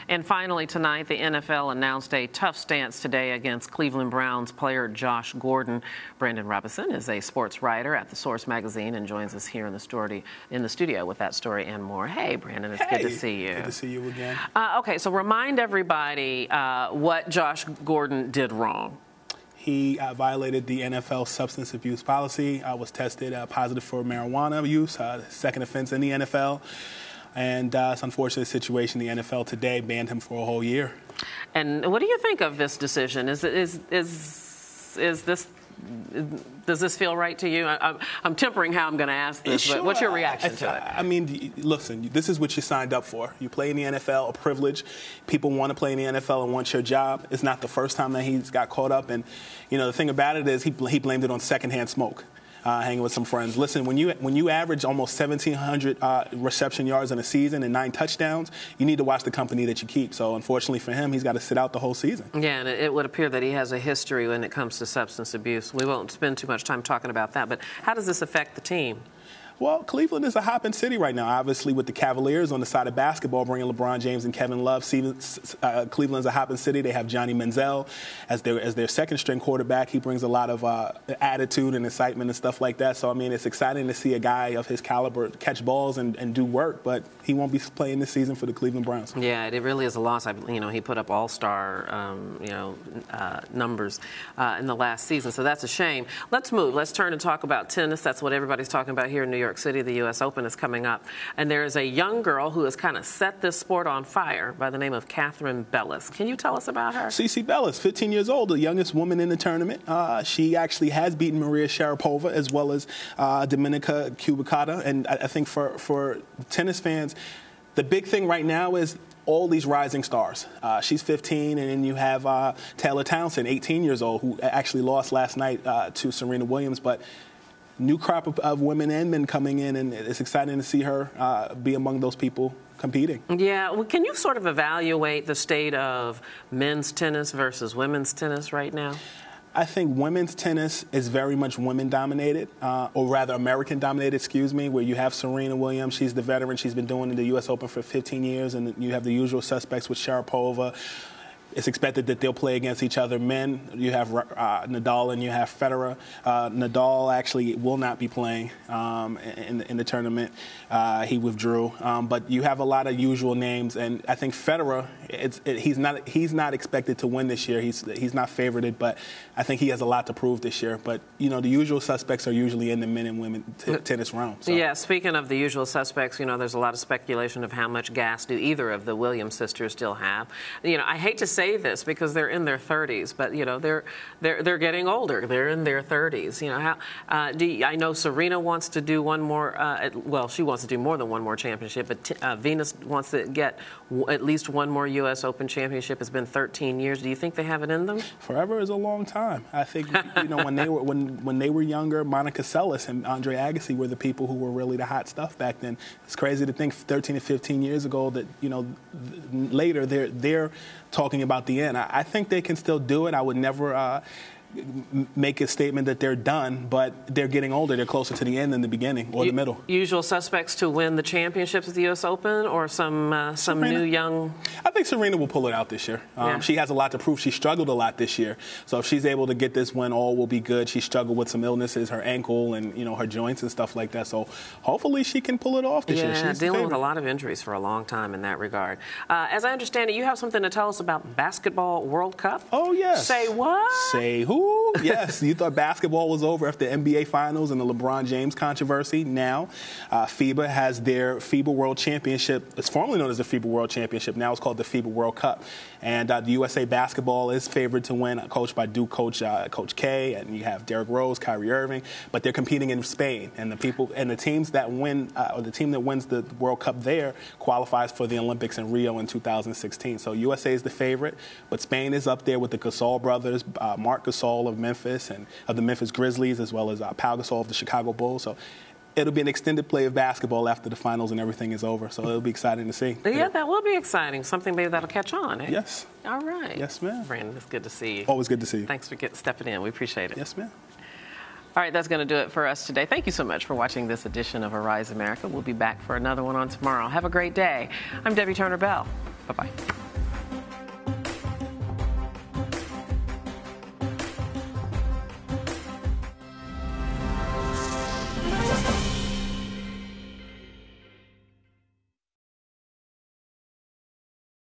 And finally tonight, the NFL announced a tough stance today against Cleveland Browns player Josh Gordon. Brandon Robinson is a sports writer at The Source magazine and joins us here in the studio with that story and more. Hey, Brandon, it's good to see you. Good to see you again. Okay, so remind everybody what Josh Gordon did wrong. He violated the NFL substance abuse policy, was tested positive for marijuana use, second offense in the NFL. And it's an unfortunate situation. The NFL today banned him for a whole year. And what do you think of this decision? Does this feel right to you? I'm tempering how I'm going to ask this, sure. But what's your reaction to it? I mean, listen, this is what you signed up for. You play in the NFL, a privilege. People want to play in the NFL and want your job. It's not the first time that he's got caught up. And, you know, the thing about it is he blamed it on secondhand smoke. Hanging with some friends. Listen, when you average almost 1,700 reception yards in a season and 9 touchdowns, you need to watch the company that you keep. So, unfortunately for him, he's got to sit out the whole season. Yeah, and it would appear that he has a history when it comes to substance abuse. We won't spend too much time talking about that, but how does this affect the team? Well, Cleveland is a hopping city right now. Obviously, with the Cavaliers on the side of basketball, bringing LeBron James and Kevin Love. Cleveland's a hopping city. They have Johnny Manziel as their second-string quarterback. He brings a lot of attitude and excitement and stuff like that. So, I mean, it's exciting to see a guy of his caliber catch balls and do work, but he won't be playing this season for the Cleveland Browns. Yeah, it really is a loss. He put up all-star, numbers in the last season, so that's a shame. Let's move. Let's turn and talk about tennis. That's what everybody's talking about here in New York City. The U.S. Open is coming up, and there is a young girl who has kind of set this sport on fire by the name of Catherine Bellis. Can you tell us about her? CC Bellis, 15 years old, the youngest woman in the tournament. She actually has beaten Maria Sharapova as well as Dominika Kubikata, and I think for tennis fans, the big thing right now is all these rising stars. She's 15, and then you have Taylor Townsend, 18 years old, who actually lost last night to Serena Williams, but new crop of women and men coming in, and it's exciting to see her be among those people competing. Yeah, well, can you sort of evaluate the state of men's tennis versus women's tennis right now? I think women's tennis is very much women-dominated, or rather American-dominated, where you have Serena Williams. She's the veteran. She's been doing the U.S. Open for 15 years, and you have the usual suspects with Sharapova. It's expected that they'll play against each other. Men, you have Nadal and you have Federer. Nadal actually will not be playing in the tournament. He withdrew. But you have a lot of usual names, and I think Federer, he's not expected to win this year. He's not favorited, but I think he has a lot to prove this year. But you know, the usual suspects are usually in the men and women tennis realm. So. Yeah. Speaking of the usual suspects, you know, there's a lot of speculation of how much gas do either of the Williams sisters still have. You know, I hate to say this because they're in their 30s, but you know they're getting older. They're in their 30s. You know, how I know Serena wants to do one more. Well, she wants to do more than one more championship, but Venus wants to get at least one more U.S. Open championship. It's been 13 years. Do you think they have it in them? Forever is a long time. I think you know when they were younger, Monica Seles and Andre Agassi were the people who were really the hot stuff back then. It's crazy to think 13 to 15 years ago that later they're talking about the end. I think they can still do it. I would never make a statement that they're done, but they're getting older. They're closer to the end than the beginning or the middle. Usual suspects to win the championships at the U.S. Open, or some new young? I think Serena will pull it out this year. She has a lot to prove. She struggled a lot this year, so if she's able to get this win, all will be good. She struggled with some illnesses, her ankle and her joints and stuff like that. So hopefully she can pull it off this year. She's dealing with a lot of injuries for a long time in that regard. As I understand it, you have something to tell us about Basketball World Cup. Oh yes. Say what? Say who? Yes, you thought basketball was over after the NBA Finals and the LeBron James controversy. Now, FIBA has their FIBA World Championship. It's formerly known as the FIBA World Championship. Now it's called the FIBA World Cup. And the USA basketball is favored to win, coached by Duke coach Coach K. And you have Derrick Rose, Kyrie Irving. But they're competing in Spain. And the teams that win, or the team that wins the World Cup there qualifies for the Olympics in Rio in 2016. So USA is the favorite, but Spain is up there with the Gasol brothers, Marc Gasol of Memphis and of the Memphis Grizzlies, as well as Pau Gasol of the Chicago Bulls. So it'll be an extended play of basketball after the finals and everything is over. So it'll be exciting to see. Yeah, that will be exciting. Something maybe that'll catch on. Eh? Yes. All right. Yes, ma'am. Brandon, it's good to see you. Always good to see you. Thanks for stepping in. We appreciate it. Yes, ma'am. All right, that's going to do it for us today. Thank you so much for watching this edition of Arise America. We'll be back for another one on tomorrow. Have a great day. I'm Debbie Turner Bell. Bye-bye.